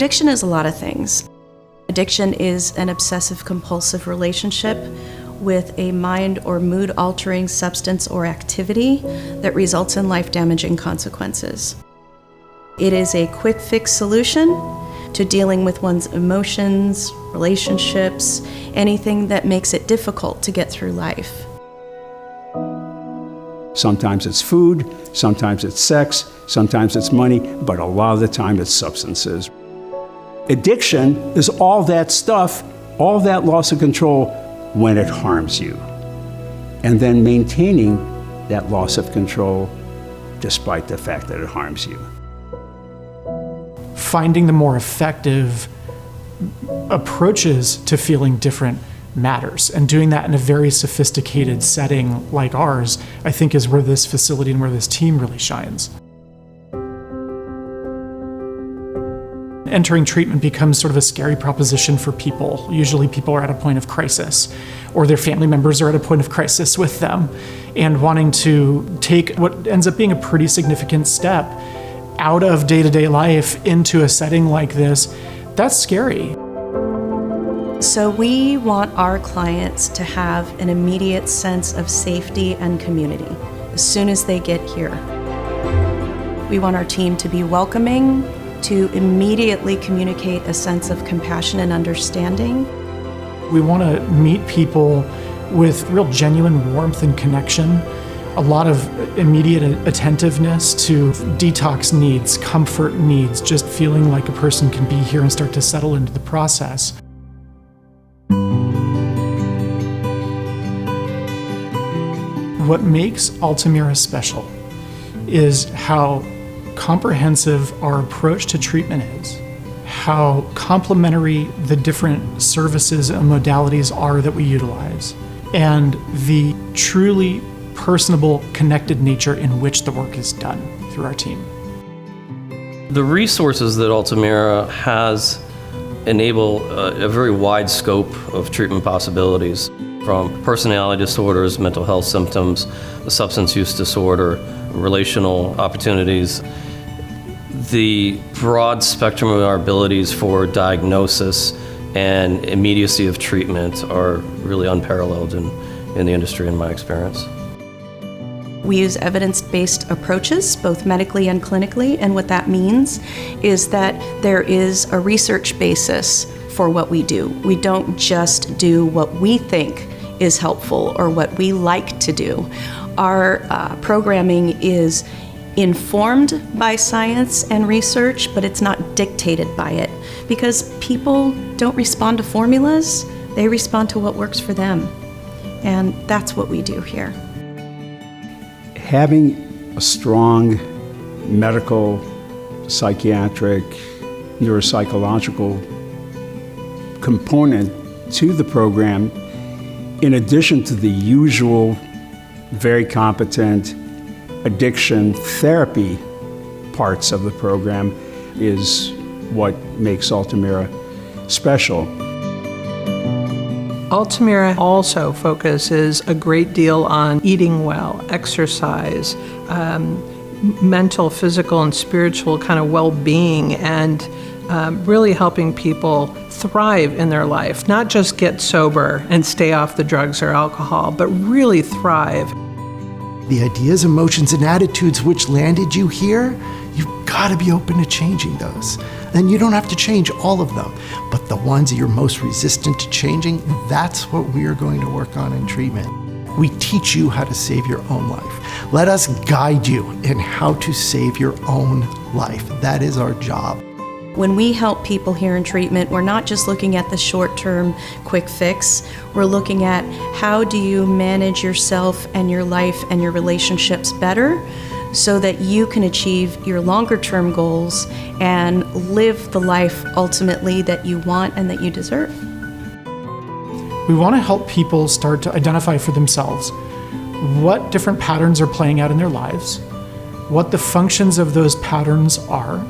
addiction is a lot of things. Addiction is an obsessive-compulsive relationship with a mind or mood-altering substance or activity that results in life-damaging consequences. It is a quick-fix solution to dealing with one's emotions, relationships, anything that makes it difficult to get through life. Sometimes it's food, sometimes it's sex, sometimes it's money, but a lot of the time it's substances. Addiction is all that stuff, all that loss of control when it harms you. And then maintaining that loss of control despite the fact that it harms you. Finding the more effective approaches to feeling different matters, and doing that in a very sophisticated setting like ours, I think is where this facility and where this team really shines. Entering treatment becomes sort of a scary proposition for people. Usually people are at a point of crisis, or their family members are at a point of crisis with them, and wanting to take what ends up being a pretty significant step out of day-to-day life into a setting like this, that's scary. So we want our clients to have an immediate sense of safety and community as soon as they get here. We want our team to be welcoming, to immediately communicate a sense of compassion and understanding. We want to meet people with real genuine warmth and connection, a lot of immediate attentiveness to detox needs, comfort needs, just feeling like a person can be here and start to settle into the process. What makes Alta Mira special is how comprehensive our approach to treatment is, how complementary the different services and modalities are that we utilize, and the truly personable, connected nature in which the work is done through our team. The resources that Alta Mira has enable a very wide scope of treatment possibilities, from personality disorders, mental health symptoms, substance use disorder, relational opportunities. The broad spectrum of our abilities for diagnosis and immediacy of treatment are really unparalleled in the industry, in my experience. We use evidence-based approaches, both medically and clinically, and what that means is that there is a research basis for what we do. We don't just do what we think is helpful or what we like to do. Our programming is informed by science and research, but it's not dictated by it, because people don't respond to formulas, they respond to what works for them. And that's what we do here. Having a strong medical, psychiatric, neuropsychological component to the program, in addition to the usual very competent addiction therapy parts of the program, is what makes Alta Mira special. Alta Mira also focuses a great deal on eating well, exercise, mental, physical, and spiritual kind of well-being, and really helping people thrive in their life, not just get sober and stay off the drugs or alcohol, but really thrive. The ideas, emotions, and attitudes which landed you here, you've got to be open to changing those. And you don't have to change all of them, but the ones that you're most resistant to changing, that's what we are going to work on in treatment. We teach you how to save your own life. Let us guide you in how to save your own life. That is our job. When we help people here in treatment, we're not just looking at the short-term quick fix. We're looking at how do you manage yourself and your life and your relationships better so that you can achieve your longer-term goals and live the life ultimately that you want and that you deserve. We want to help people start to identify for themselves what different patterns are playing out in their lives, what the functions of those patterns are.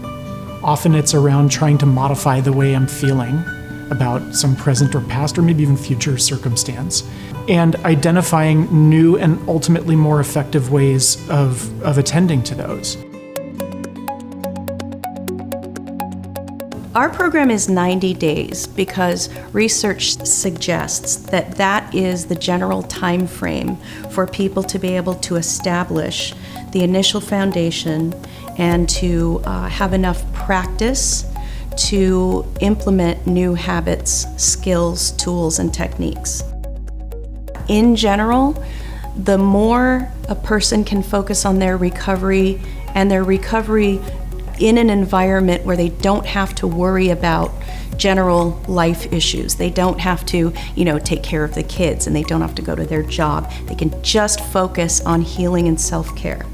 Often it's around trying to modify the way I'm feeling about some present or past or maybe even future circumstance, and identifying new and ultimately more effective ways of attending to those. Our program is 90 days because research suggests that that is the general time frame for people to be able to establish the initial foundation and to have enough practice to implement new habits, skills, tools, and techniques. In general, the more a person can focus on their recovery and their recovery in an environment where they don't have to worry about general life issues. They don't have to, take care of the kids, and they don't have to go to their job. They can just focus on healing and self-care.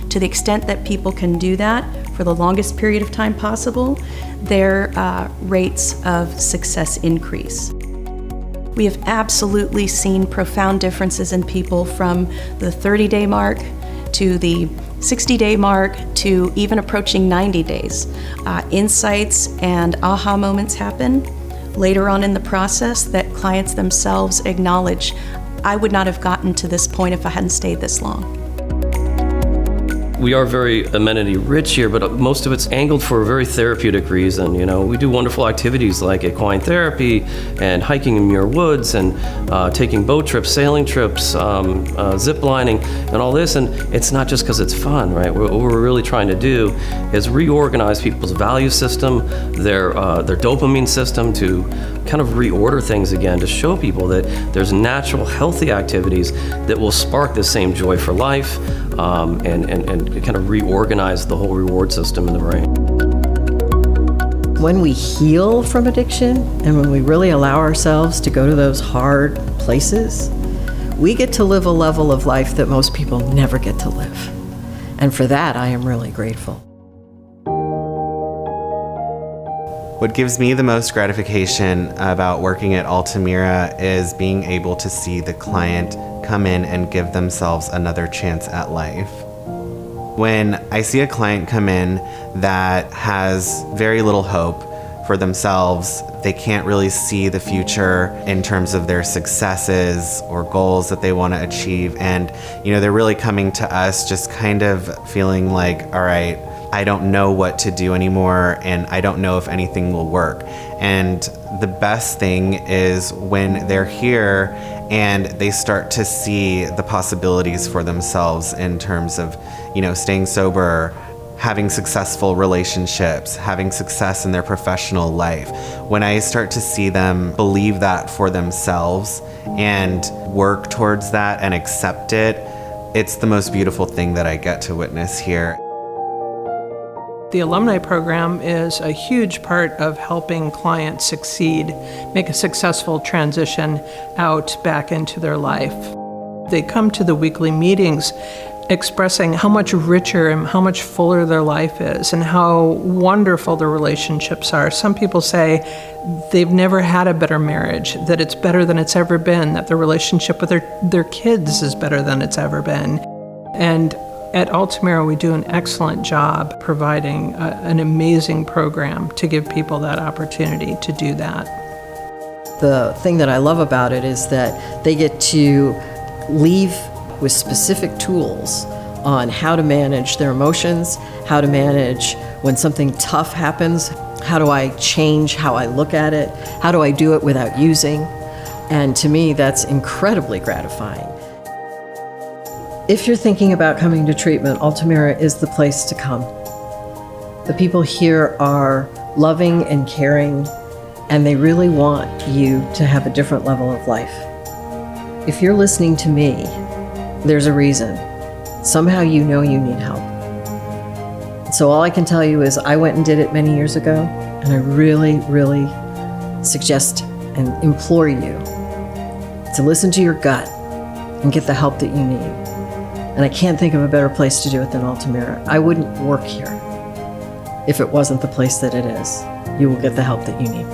To the extent that people can do that for the longest period of time possible, their rates of success increase. We have absolutely seen profound differences in people from the 30-day mark to the 60-day mark to even approaching 90 days. Insights and aha moments happen later on in the process that clients themselves acknowledge, I would not have gotten to this point if I hadn't stayed this long. We are very amenity rich here, but most of it's angled for a very therapeutic reason. We do wonderful activities like equine therapy and hiking in Muir Woods and taking boat trips, sailing trips, zip lining, and all this. And it's not just because it's fun, right? What we're really trying to do is reorganize people's value system, their dopamine system, to kind of reorder things again, to show people that there's natural, healthy activities that will spark the same joy for life, and kind of reorganize the whole reward system in the brain. When we heal from addiction and when we really allow ourselves to go to those hard places, we get to live a level of life that most people never get to live. And for that, I am really grateful. What gives me the most gratification about working at Alta Mira is being able to see the client come in and give themselves another chance at life. When I see a client come in that has very little hope for themselves, they can't really see the future in terms of their successes or goals that they want to achieve. And, they're really coming to us just kind of feeling like, all right, I don't know what to do anymore, and I don't know if anything will work. And the best thing is when they're here and they start to see the possibilities for themselves in terms of, staying sober, having successful relationships, having success in their professional life. When I start to see them believe that for themselves and work towards that and accept it, it's the most beautiful thing that I get to witness here. The alumni program is a huge part of helping clients succeed, make a successful transition out back into their life. They come to the weekly meetings expressing how much richer and how much fuller their life is and how wonderful their relationships are. Some people say they've never had a better marriage, that it's better than it's ever been, that their relationship with their kids is better than it's ever been. And at Alta Mira, we do an excellent job providing an amazing program to give people that opportunity to do that. The thing that I love about it is that they get to leave with specific tools on how to manage their emotions, how to manage when something tough happens, how do I change how I look at it, how do I do it without using, and to me that's incredibly gratifying. If you're thinking about coming to treatment, Alta Mira is the place to come. The people here are loving and caring, and they really want you to have a different level of life. If you're listening to me, there's a reason. Somehow you know you need help. So all I can tell you is I went and did it many years ago, and I really, really suggest and implore you to listen to your gut and get the help that you need. And I can't think of a better place to do it than Alta Mira. I wouldn't work here if it wasn't the place that it is. You will get the help that you need.